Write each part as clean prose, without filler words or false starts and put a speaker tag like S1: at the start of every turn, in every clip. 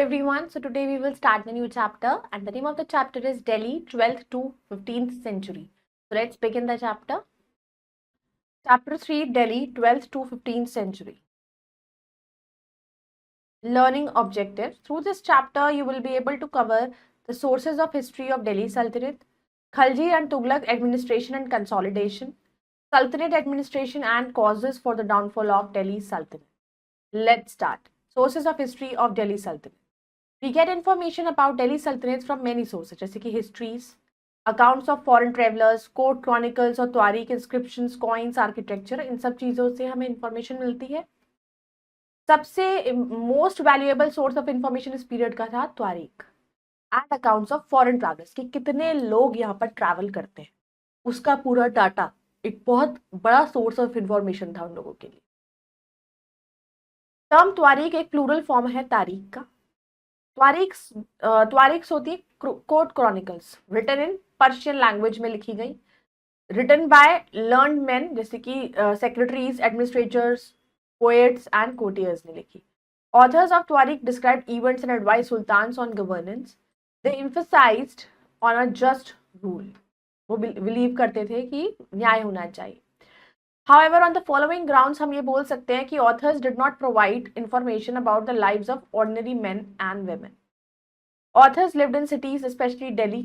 S1: everyone. So today we will start the new chapter and the name of the chapter is Delhi 12th to 15th century. So let's begin the chapter. Chapter 3 Delhi 12th to 15th century. Learning objectives. Through this chapter you will be able to cover the sources of history of Delhi Sultanate, Khalji and Tughlaq administration and consolidation, Sultanate administration and causes for the downfall of Delhi Sultanate. Let's start. Sources of history of Delhi Sultanate. We get information about Delhi Sultanate from many sources, जैसे कि histories, accounts of foreign travelers, court chronicles और तारीख inscriptions, coins, architecture, इन सब चीज़ों से हमें information मिलती है. सबसे most valuable source of information इस period का था तारीख and accounts of foreign travelers कि कितने लोग यहाँ पर travel करते हैं, उसका पूरा डाटा एक बहुत बड़ा source of information था उन लोगों के लिए. टर्म तारीख एक प्लूरल फॉर्म है तारीख का. तारीख्स होती है court chronicles written in Persian language में लिखी गई, रिटन बाय लर्न्ड मेन जैसे कि secretaries, administrators, poets and courtiers ने लिखी. Authors of tarikh describe events and advise sultans on governance. They emphasised on a just rule. वो बिलीव करते थे कि न्याय होना चाहिए. However, on the following grounds हम ये बोल सकते हैं कि authors did not provide information about the lives of ordinary men and women. Authors lived in cities, especially Delhi.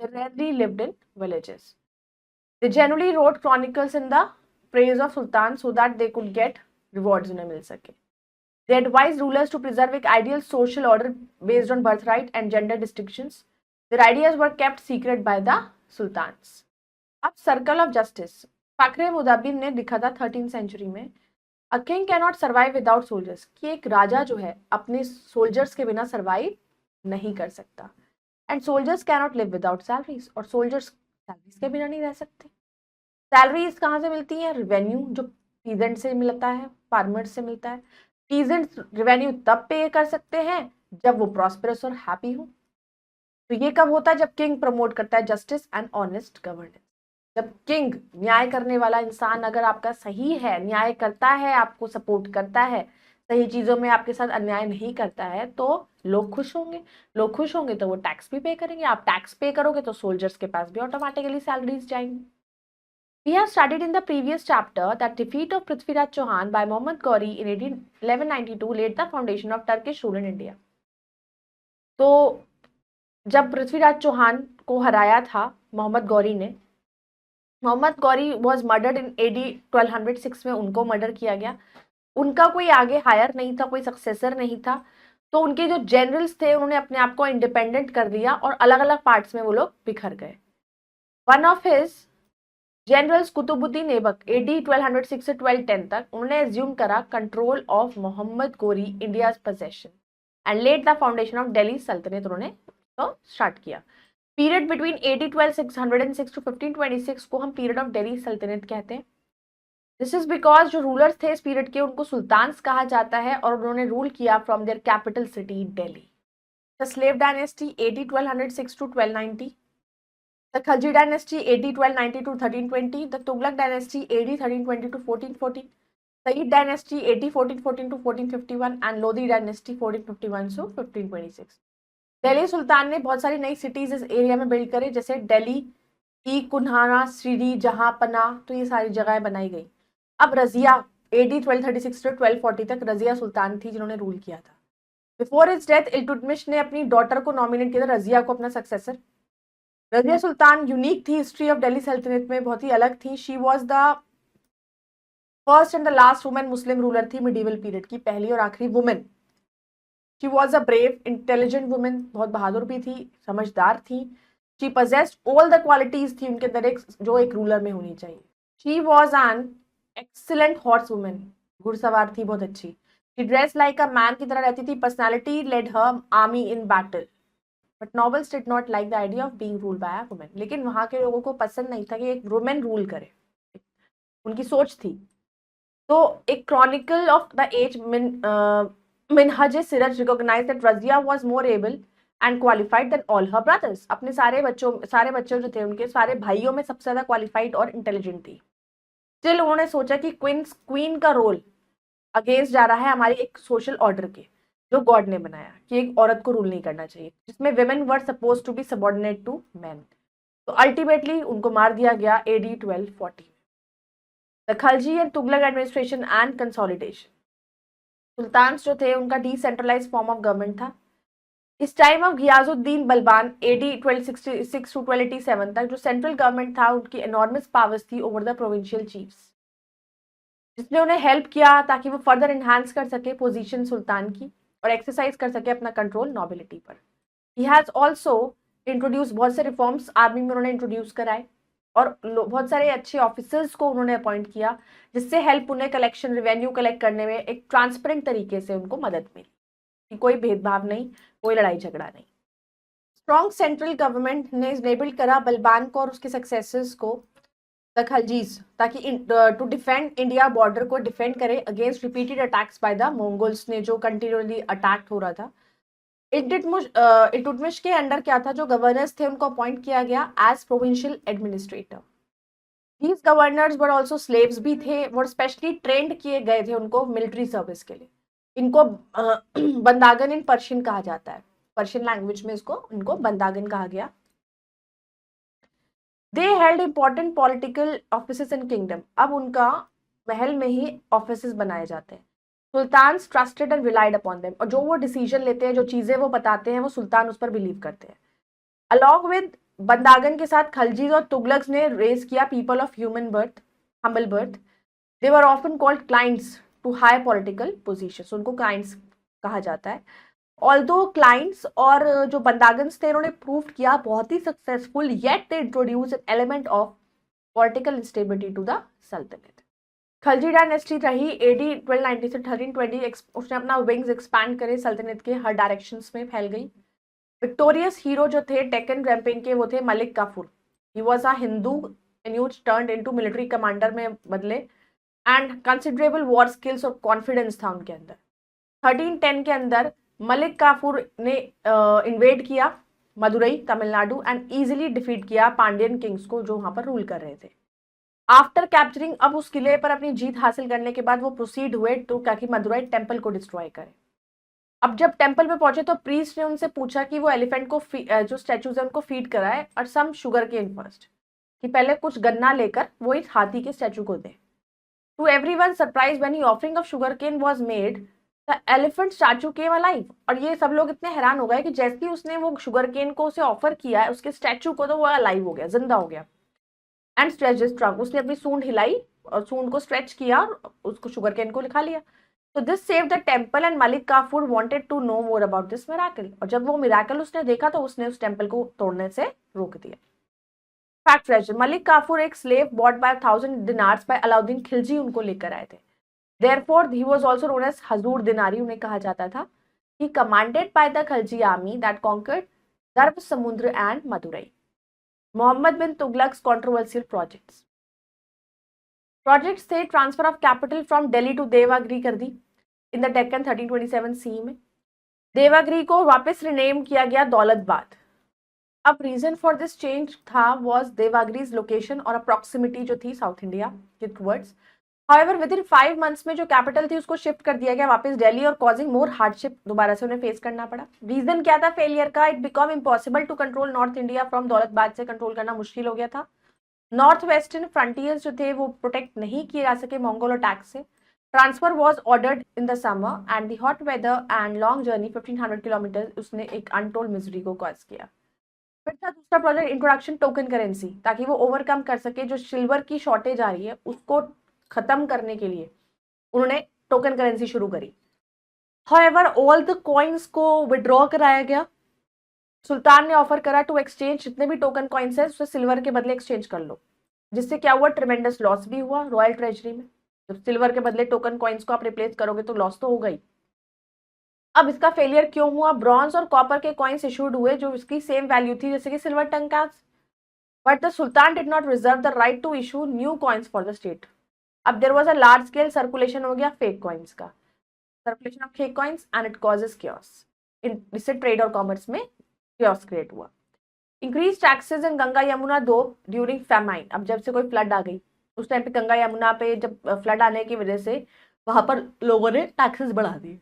S1: They rarely lived in villages. They generally wrote chronicles in the praise of sultans so that they could get rewards उन्हें मिल सके. They advised rulers to preserve an ideal social order based on birthright and gender distinctions. Their ideas were kept secret by the sultans. अब circle of justice Fakhre मुदब्बिर ने लिखा था 13th century में. A king can not survive without soldiers कि एक राजा जो है अपने सोल्जर्स के बिना सर्वाइव नहीं कर सकता. And soldiers can not live without salaries और सोल्जर्स सैलरीज के बिना नहीं रह सकते. सैलरीज कहाँ से मिलती है? रेवेन्यू जो पीजेंट से मिलता है, फार्मर्स से मिलता है. पीजेंट रेवेन्यू तब पे कर सकते हैं जब वो प्रॉस्पेरस और हैप्पी हो. तो ये कब होता है? जब किंग प्रमोट करता है जस्टिस एंड ऑनेस्ट गवर्नेंस. जब किंग न्याय करने वाला इंसान अगर आपका सही है, न्याय करता है, आपको सपोर्ट करता है, सही चीजों में आपके साथ अन्याय नहीं करता है, तो लोग खुश होंगे. लोग खुश होंगे तो वो टैक्स भी पे करेंगे. आप टैक्स पे करोगे तो सोल्जर्स के पास भी ऑटोमेटिकली सैलरीज जाएंगी. We have studied in the previous chapter that defeat of Prithviraj Chauhan by Muhammad Ghori in 1192 laid the foundation of Turkish rule in India. तो जब पृथ्वीराज चौहान को हराया था मोहम्मद गौरी ने, Mohammad Ghori was murdered in AD 1206 में उनको मर्डर किया गया. उनका कोई आगे हायर नहीं था, कोई सक्सेसर नहीं था, तो उनके जो जनरल्स थे उन्होंने अपने आप को इंडिपेंडेंट कर दिया और अलग अलग पार्ट्स में वो लोग बिखर गए. One of his generals Qutubuddin Aibak AD 1206 से 1210 तक उन्होंने एज्यूम करा control of Mohammad Ghori India's possession and led the foundation of Delhi Sultanate. उन्होंने तो स्टार्ट किया. पीरियड बिटवीन AD 1206 टू 1526 को हम पीरियड ऑफ दिल्ली सल्तनत कहते हैं. दिस इज बिकॉज जो रूलर्स थे इस पीरियड के उनको सुल्तान्स कहा जाता है और उन्होंने रूल किया from their capital city Delhi. The slave dynasty AD 1206 to 1290, the Khalji dynasty AD 1290 to 1320, the Tughlaq dynasty AD 1320 to 1414, Sayyid dynasty AD 1414 to 1451 and Lodi dynasty 1451 to 1526. Delhi सुल्तान ने बहुत सारी नई सिटीज इस एरिया में बिल्ड करे, जैसे दिल्ली की कुन्हाना, श्रीरी, जहांपना, तो ये सारी जगहें बनाई गई. अब रजिया AD 1236 से 1240 तक रजिया सुल्तान थी जिन्होंने रूल किया था. बिफोर इट्स डेथ इल्तुतमिश ने अपनी डॉटर को नॉमिनेट किया था रजिया को अपना सक्सेसर. रजिया सुल्तान यूनिक थी हिस्ट्री ऑफ दिल्ली सल्तनत में, बहुत ही अलग थी. She was the first and the last women Muslim ruler थी मिडीवल पीरियड की, पहली और आखिरी women. She was a brave, intelligent woman, बहुत बहादुर भी थी, समझदार थी. She possessed all the qualities थी उनके अंदर एक जो एक रूलर में होनी चाहिए. She was an excellent horsewoman, घुड़सवार थी बहुत अच्छी. She dressed like a man की तरह रहती थी. Personality led her army in battle. But nobles did not like the idea of being ruled by a woman. लेकिन वहाँ के लोगों को पसंद नहीं था कि एक वुमेन रूल करे, उनकी सोच थी. तो एक chronicle of the age Minhaj-e-Siraj recognized that Razia was more able and qualified than all her brothers. अपने सारे बच्चों जो थे उनके सारे भाइयों में सबसे ज्यादा क्वालिफाइड और इंटेलिजेंट थी. स्टिल उन्होंने सोचा कि क्वीन का रोल अगेंस्ट जा रहा है हमारी एक सोशल ऑर्डर के. जो गॉड ने बनाया कि एक औरत को रूल नहीं करना चाहिए, जिसमें women were supposed to be subordinate to men. तो अल्टीमेटली उनको मार दिया गया AD 1240. The Khalji and Tughlaq administration and consolidation. Sultans जो थे उनका डिसेंट्रलाइज फॉर्म ऑफ गवर्नमेंट था. इस time of Ghiyasuddin Balban AD 1266 to 1287 तक जो सेंट्रल गवर्नमेंट था उनकी एनॉर्मस पावर्स थी ओवर द प्रोविंशियल चीफ्स, जिसने उन्हें हेल्प किया ताकि वो फर्दर एनहांस कर सके पोजीशन सुल्तान की और एक्सरसाइज कर सके अपना कंट्रोल नॉबिलिटी पर. ही हैज ऑल्सो इंट्रोड्यूस बहुत से रिफॉर्म्स आर्मी में उन्होंने इंट्रोड्यूस कराए और बहुत सारे अच्छे ऑफिसर्स को उन्होंने अपॉइंट किया, जिससे हेल्प उन्हें कलेक्शन रेवेन्यू कलेक्ट करने में एक ट्रांसपेरेंट तरीके से उनको मदद मिली कि कोई भेदभाव नहीं, कोई लड़ाई झगड़ा नहीं. स्ट्रॉन्ग सेंट्रल गवर्नमेंट ने इनेबल करा बलबान को और उसके सक्सेसर्स को द खलजीज ताकि टू डिफेंड इंडिया बॉर्डर को डिफेंड करे against repeated attacks by the Mongols ने जो कंटिन्यूअली अटैक हो रहा था. इल्तुतमिश के अंडर क्या था, जो गवर्नर्स थे उनको अपॉइंट किया गया as provincial administrator. These governors were also slaves भी थे, वो स्पेशली ट्रेंड किए गए थे उनको मिलिट्री सर्विस के लिए. इनको बंदागन इन पर्शियन कहा जाता है, पर्शियन लैंग्वेज में इनको बंदागन कहा गया. They held important political offices in kingdom. अब उनका महल में ही ऑफिसेस बनाए जाते हैं. Sultans trusted and relied upon them, और जो वो डिसीजन लेते हैं, जो चीजें वो बताते हैं, वो सुल्तान उस पर बिलीव करते हैं. अलॉन्ग विद बंदागन के साथ खलजीज और तुगलक्स ने रेज किया people of human birth, humble birth. They were often called clients to high political positions. उनको क्लाइंट्स कहा जाता है. ऑल्दो क्लाइंट्स और जो बंदागन्स थे उन्होंने प्रूव किया बहुत ही successful, yet they introduce an element of political instability to the saltanat. Khalji dynasty रही AD 1290 से 1320. उसने अपना विंग्स एक्सपैंड करे, सल्तनत के हर डायरेक्शंस में फैल गई. विक्टोरियस हीरो जो थे डेक्कन रैंपिंग के, वो थे Malik Kafur. He was a Hindu news turned into military commander में बदले, एंड कंसिडरेबल वॉर स्किल्स और कॉन्फिडेंस था उनके अंदर. 1310 के अंदर मलिक काफूर ने इन्वेड किया Madurai Tamil Nadu and easily defeat किया पांड्यन किंग्स को जो वहां पर रूल कर रहे थे. आफ्टर कैप्चरिंग, अब उस किले पर अपनी जीत हासिल करने के बाद वो प्रोसीड हुए तो ताकि मदुरई टेम्पल को डिस्ट्रॉय करे. अब जब टेम्पल पे पहुंचे तो प्रीस्ट ने उनसे पूछा कि वो एलिफेंट को जो स्टैचूज है उनको फीड कराए और सम शुगर केन फर्स्ट, कि पहले कुछ गन्ना लेकर वो इस हाथी के स्टैचू को दे. To everyone surprise when he offering of sugar cane was made, the elephant statue came alive. और ये सब लोग इतने हैरान हो गए कि जैसे ही उसने वो शुगर केन को उसे ऑफर किया है उसके स्टैचू को, तो वो अलाइव हो गया, जिंदा हो गया. एंड स्ट्रेच हिज ट्रंक, उसने अपनी सूंड हिलाई और सूंड को स्ट्रेच किया और उसको शुगर केन को लिखा लिया. तो this saved the temple and Malik Kafur wanted to know more about this miracle. और जब वो मिराकल उसने देखा तो उसने उस टेम्पल को तोड़ने से रोक दिया. फैक्ट ट्रेजर, मलिक काफूर एक slave bought by 1000 dinars by Alauddin Khilji उनको लेकर आए थे. Therefore he was also known as Hazar Dinari, उन्हें कहा जाता था. He commanded by the Khilji army that conquered Dwarasamudra and Madurai. Mohammad bin Tughlaq's controversial projects थे transfer of capital from Delhi to Devagiri कर दी इन द डेक्कन 1327 सी में. देवागिरी को वापस रिनेम किया गया दौलतबाद. अब रीजन फॉर दिस चेंज था वाज देवागिरीज लोकेशन और प्रॉक्सिमिटी जो थी साउथ इंडिया के towards. However with in 5 months में जो कैपिटल थी उसको शिफ्ट कर दिया गया वापस दिल्ली और कॉजिंग मोर हार्डशिप दोबारा से उन्हें फेस करना पड़ा. रीजन क्या था फेलियर का? It become impossible to control north India from Daulatabad से कंट्रोल करना मुश्किल हो गया था. नॉर्थ वेस्टर्न फ्रंटियर्स जो थे वो प्रोटेक्ट नहीं किए जा सके मंगोल अटैक से. Transfer was ordered in the summer and the hot weather and long journey 1500 kilometre उसने एक अनटोल्ड मिजरी को कॉज किया. फिर था दूसरा प्रोजेक्ट इंट्रोडक्शन टोकन करेंसी, ताकि वो ओवरकम कर सके जो सिल्वर की शॉर्टेज आ रही है उसको खत्म करने के लिए उन्होंने टोकन करेंसी शुरू करी. हाउएवर ऑल द कॉइन्स को विड्रॉ कराया गया. सुल्तान ने ऑफर करा टू एक्सचेंज जितने भी टोकन कॉइन्स है उसे सिल्वर के बदले एक्सचेंज कर लो, जिससे क्या हुआ, ट्रिमेंडस लॉस भी हुआ रॉयल ट्रेजरी में. जब सिल्वर के बदले टोकन कॉइन्स को आप रिप्लेस करोगे तो लॉस तो होगा ही. अब इसका फेलियर क्यों हुआ? ब्रॉन्ज और कॉपर के कॉइन्स इशूड हुए जो इसकी सेम वैल्यू थी जैसे कि silver tankas, but the sultan did not reserve the right to issue new coins for the state. अब there was a large scale circulation हो गया फेक कॉइन्स का, circulation of fake coins and it causes chaos. इससे trade और commerce में chaos create हुआ. Increase taxes in Ganga Yamuna Doab during famine. अब जब से कोई फ्लड आ गई उस टाइम पे गंगा यमुना पे जब फ्लड आने की वजह से वहां पर लोगों ने टैक्सेस बढ़ा दिए.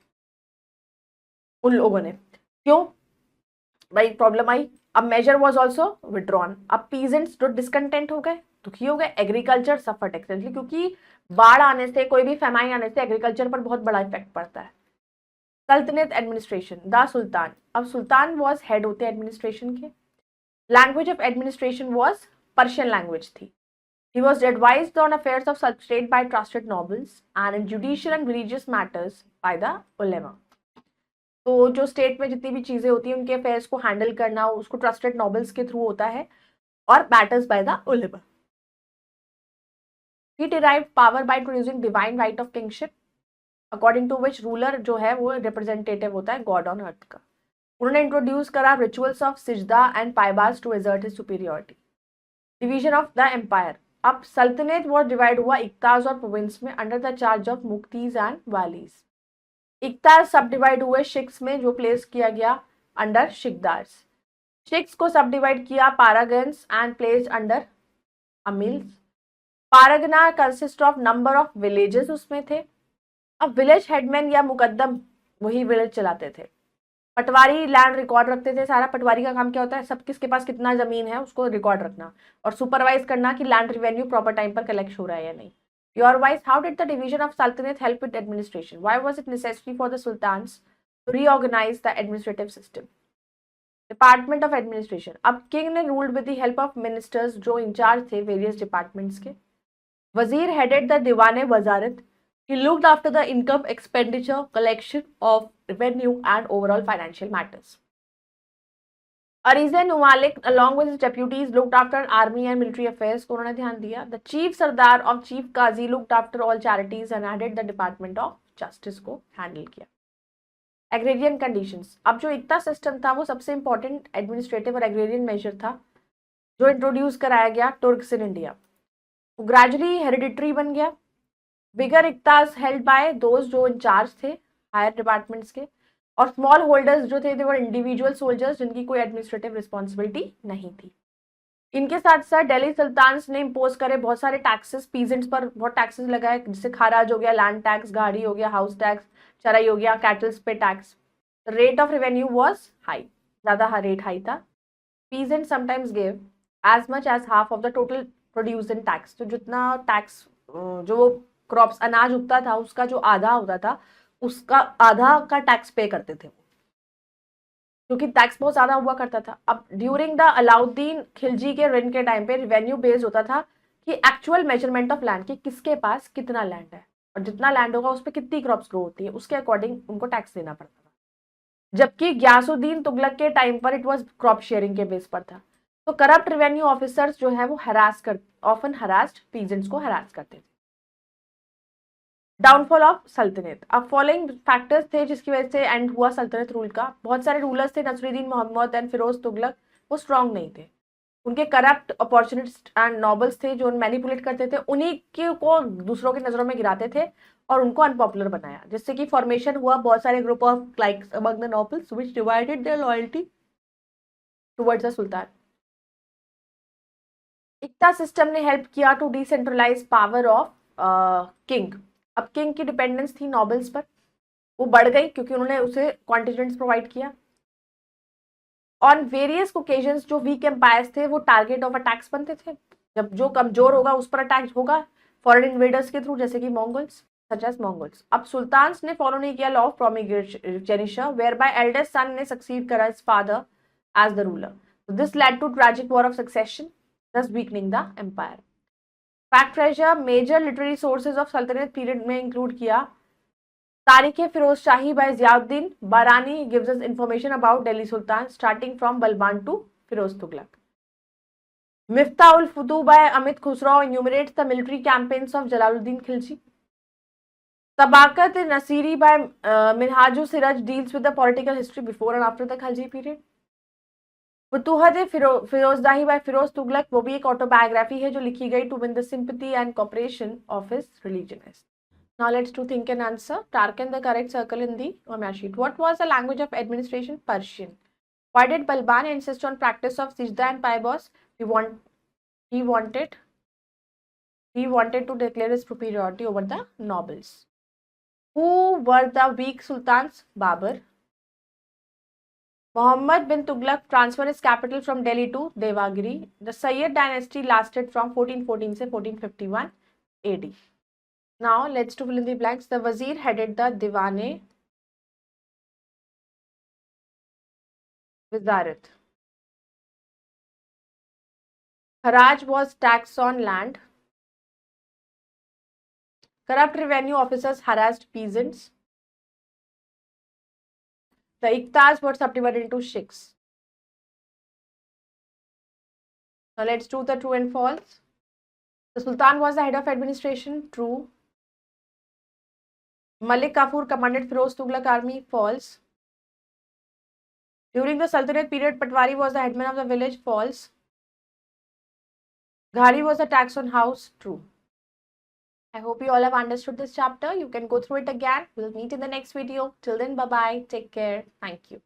S1: उन लोगों ने। क्यों भाई प्रॉब्लम आई? अब मेजर वॉज ऑल्सो विड्रॉन। अब पीजेंट्स जो डिसकंटेंट हो गए, दुखी हो गए, एग्रीकल्चर सफर्ड एक्सटेंसिवली, क्योंकि बाढ़ आने से, कोई भी फेमाइन आने से एग्रीकल्चर पर बहुत बड़ा इफेक्ट पड़ता है। सल्तनत एडमिनिस्ट्रेशन, द सुल्तान। अब सुल्तान वॉज हेड होते हैं एडमिनिस्ट्रेशन के। Language of administration was Persian language थी। He was advised on affairs of such state by trusted nobles and in judicial and religious matters by the ulema. तो जो state में जितनी भी चीजें होती हैं उनके अफेयर्स को हैंडल करना उसको ट्रस्टेड नॉबल्स के थ्रू होता है और matters by the Ulema. He derived power by introducing divine right of kingship, according to which ruler जो है वो रिप्रेजेंटेटिव होता है गॉड ऑन अर्थ का। उन्होंने इंट्रोड्यूस करा rituals of sijda and paibos to assert his superiority. Division of the empire. अब सल्तनत वो डिवाइड हुआ इक्ताज और प्रोविंस में under the charge of muqtis and walis. Iqtas subdivide हुए शिक्स में जो प्लेस किया गया अंडर शिकदार्स। शिक्स को सब डिवाइड किया parganas and placed under amils. Pargana consist of number of villages उसमें थे। अब विलेज हेडमैन या मुकद्दम वही विलेज चलाते थे। पटवारी लैंड रिकॉर्ड रखते थे। सारा पटवारी का काम क्या होता है? सब किसके पास कितना जमीन है उसको रिकॉर्ड रखना और सुपरवाइज करना कि लैंड रेवेन्यू प्रॉपर टाइम पर कलेक्ट हो रहा है या नहीं। Your wise, how did the division of saltanat help with administration? Why was it necessary for the sultans to reorganise the administrative system? Department of administration. अब king ने ruled with the help of ministers जो in charge थे various departments के। Wazir headed the दीवाने वजारत। He looked after the income, expenditure, collection of revenue and overall financial matters. Arizan Umalik, along with his deputies, looked after army and military affairs को उन्होंने ध्यान दिया। The chief Sardar of Chief Qazi looked after all charities and added the department of justice को handle किया। Agrarian conditions। अब जो इक्ता system था वो सबसे important administrative और agrarian measure था जो इंट्रोड्यूस कराया गया Turks in India. Gradually hereditary बन गया। बिगर इक्ताज हेल्ड बाय दोज जो इंचार्ज थे हायर डिपार्टमेंट्स के, और स्मॉल होल्डर्स जो थे वो इंडिविजुअल सोल्जर्स जिनकी कोई एडमिनिस्ट्रेटिव रिस्पॉन्सिबिलिटी नहीं थी। इनके साथ साथ दिल्ली सुल्तान्स ने इम्पोज करे बहुत सारे टैक्सेस, पीजेंट्स पर बहुत टैक्सेस लगाए, जैसे खाराज हो गया, लैंड टैक्स, गाड़ी हो गया, हाउस टैक्स, चराई हो गया, कैटल्स पे tax. Rate of revenue was high, ज्यादा रेट हाई था। Peasant sometimes give as much as half of the total produce in tax. तो जितना टैक्स जो क्रॉप्स अनाज उगता था उसका जो आधा होता था उसका आधा का टैक्स पे करते थे क्योंकि टैक्स बहुत ज्यादा हुआ करता था। अब ड्यूरिंग द अलाउद्दीन खिलजी के रेन के टाइम पे रेवेन्यू बेस्ड होता था कि एक्चुअल मेजरमेंट ऑफ लैंड कि किसके पास कितना लैंड है और जितना लैंड होगा उस पर कितनी क्रॉप्स ग्रो होती है उसके अकॉर्डिंग उनको टैक्स देना पड़ता था। जबकि ग्यासुद्दीन तुगलक के टाइम पर इट वॉज क्रॉप शेयरिंग के बेस पर था। तो करप्ट रेवेन्यू ऑफिसर्स जो है वो ऑफन हरास्ड पीजेंट्स को हरास करते थे। डाउनफॉल ऑफ सल्तनत। अब फॉलोइंग फैक्टर्स थे जिसकी वजह से एंड हुआ सल्तनत रूल का। बहुत सारे रूलर्स थे, नसरुद्दीन मोहम्मद एंड फिरोज तुगलक, वो स्ट्रांग नहीं थे। उनके करप्ट अपॉर्चुनिस्ट एंड नॉबल्स थे जो मैनिपुलेट करते थे, उन्हीं के को दूसरों की नजरों में गिराते थे और उनको अनपॉपुलर बनाया, जिससे कि फॉर्मेशन हुआ बहुत सारे group of likes among the nobles which divided their loyalty towards the sultan. Iqta system ने हेल्प किया to decentralise power of king. अब किंग की डिपेंडेंस थी नॉबल्स पर, वो बढ़ गई क्योंकि उन्होंने उसे कॉन्टिजेंट्स प्रोवाइड किया। ऑन वेरियस ओकेजन्स जो वीक एम्पायर्स थे वो टारगेट ऑफ अटैक्स बनते थे। जब जो कमजोर होगा उस पर अटैक होगा फॉरेन इन्वेडर्स के थ्रू, जैसे कि मंगोल्स, सच एज मंगोल्स। अब सुल्तान्स ने फॉलो नहीं किया law of primogeniture whereby eldest son ने सक्सीड करा his father as the ruler. This led to tragic war of succession, thus weakening the empire. Fact treasure major literary sources of saltanat period में include किया Tarikh Firoz Shahi by Ziauddin Barani gives us information about Delhi Sultan starting from Balban to Firoz Tughlaq. Miftah ul Futuh by Amir Khusro enumerates the military campaigns of Jalaluddin Khilji. Tabaqat Nasiri by Minhaj Siraj deals with the political history before and after the Khilji period। Futuhat Firozshahi by Firoz Tughlaq वो भी एक autobiography है जो लिखी गई to win the sympathy and cooperation of his religionist. Now let's do think and answer. Darken the correct circle in the Omya sheet. What was the language of administration? Persian. Why did Balban insist on practice of Sijda and Paibos? He wanted to declare his superiority over the nobles. Who were the weak sultans? Babur. Muhammad bin Tughlaq transferred his capital from Delhi to Devagiri. The Sayyid dynasty lasted from 1414 to 1451 AD. Now let's to fill in the blanks. The Wazir headed the Diwane Wizarat. Haraj was tax on land. Corrupt revenue officers harassed peasants. The Iqtas were subdivided into shiks. Now let's do the true and false. The Sultan was the head of administration. True. Malik Kafur commanded Firoz Tughlaq army. False. During the Sultanate period, Patwari was the headman of the village. False. Ghari was a tax on house. True. I hope you all have understood this chapter. You can go through it again. We'll meet in the next video. Till then, bye-bye. Take care. Thank you.